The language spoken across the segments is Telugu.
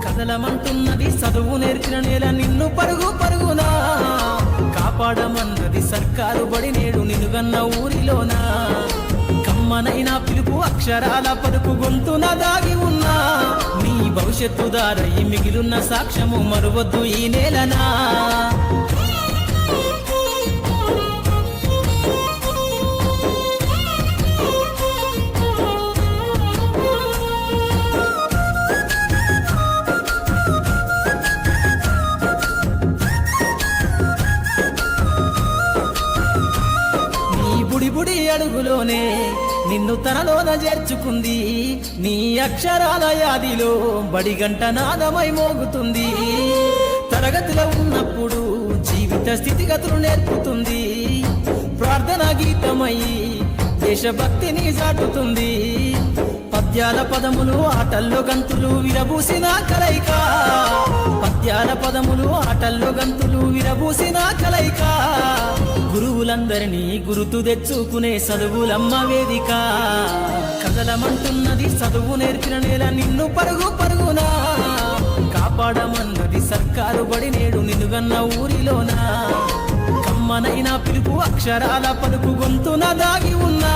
కదలమంటున్నది చదువు నేర్చిన నేల నిన్ను పరుగు పరుగునా కాపాడమన్నది సర్కారు బడి నేడు నిలుగన్న ఊరిలోనా కమ్మనైనా పిలుపు అక్షరాల పలుకు గొంతున దాగి ఉన్నా నీ భవిష్యత్తు దారై మిగిలున్న సాక్ష్యము మరువద్దు ఈ నేలనా బుడి అడుగులోనే నిన్ను తనలోన చేర్చుకుంది నీ అక్షరాల యాదిలో బడిగంట నాదమై మోగుతుంది తరగతిలో ఉన్నప్పుడు జీవిత స్థితిగతులు నేర్పుతుంది ప్రార్థనా గీతమై దేశభక్తిని చాటుతుంది పద్యాల పదములు ఆటల్లో గంతులు విరబూసిన కలయిక పద్యాల పదములు ఆటల్లో గంతులు విరబూసిన కలయిక గురువులందరినీ గురుతు తెచ్చుకునే చదువులమ్మ వేదిక కదలమంటున్నది చదువు నేర్చిన నేల నిన్ను పరుగు పరుగునా కాపాడమన్నది సర్కారు బడి నేడు నిలుగన్న ఊరిలోనా కమ్మనైనా పిలుపు అక్షరాల పలుకు గొంతున దాగి ఉన్నా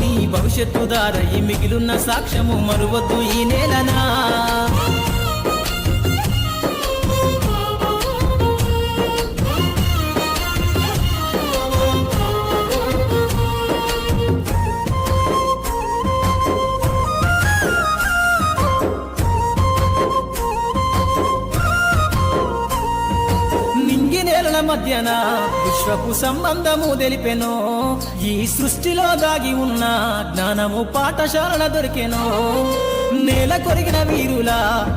నీ భవిష్యత్తు దారై మిగిలున్న సాక్ష్యము మరువద్దు ఈ నేలనా మధ్యన విశ్వపు సంబంధము తెలిపెనో ఈ సృష్టిలో దాగి ఉన్న జ్ఞానము పాఠశాలల దొరికెనో నేల కొరిగిన వీరుల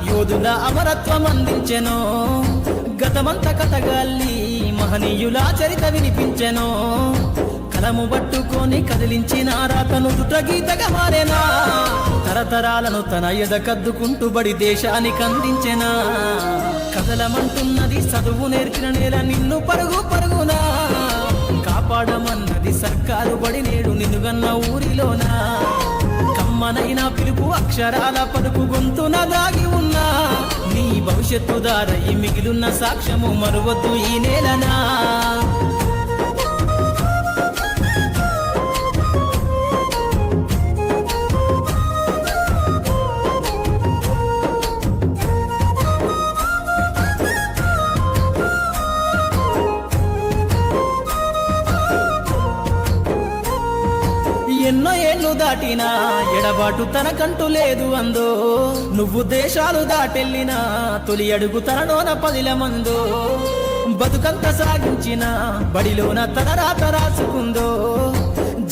యోధుల అమరత్వం అందించెనో గతమంత కథగాల్లి మహనీయుల చరిత వినిపించెనో కలము పట్టుకొని కదిలించిన రాతను దుట గీతగా మారేనా తరతరాలను తన ఎద కద్దుకుంటూ బడి దేశానికి అందించెనా కదలమంటున్నది చదువు నేర్చిన నేల నిన్ను పరుగు పరుగునా కాపాడమన్నది సర్కారు బడి నేడు నిలుగన్న ఊరిలోనా కమ్మనైనా పిలుపు అక్షరాల పలుకు గొంతున దాగి ఉన్నా నీ భవిష్యత్తు దారై మిగిలున్న సాక్ష్యము మరువద్దు ఈ నేలనా ఎన్నో ఏళ్ళు దాటినా ఎడబాటు తనకంటూ లేదు అందో నువ్వు దేశాలు దాటెళ్ళినా తొలి అడుగు తనలోన పదిల మందో బతుకంత సాగించిన బడిలోన తన రాత రాసుకుందో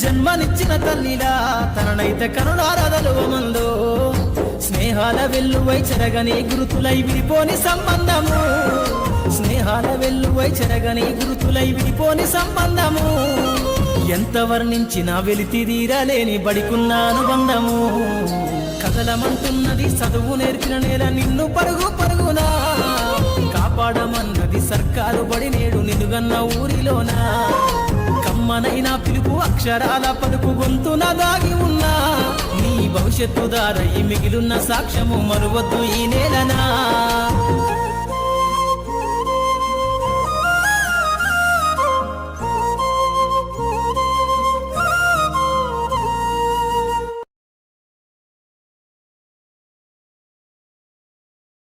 జన్మనిచ్చిన తల్లిలా తననైతే కరుణారదలువమందో స్నేహాల వెల్లువై చెరగని గురుతులై విడిపోని సంబంధము స్నేహాల వెల్లువై చెరగని గురుతులై విడిపోని సంబంధము ఎంత వర్ణించినా వెలితిరీరలేని బడికున్న అనుబంధము కదలమంటున్నది చదువు నేర్చిన నేల నిన్ను పరుగు పరుగునా కాపాడమన్నది సర్కారు బడి నేడు నిలుగన్న ఊరిలోనా కమ్మనైనా పిలుపు అక్షరాల పలుకు గొంతున దాగి ఉన్నా నీ భవిష్యత్తు దారై మిగిలున్న సాక్ష్యము మరువద్దు ఈ నేలనా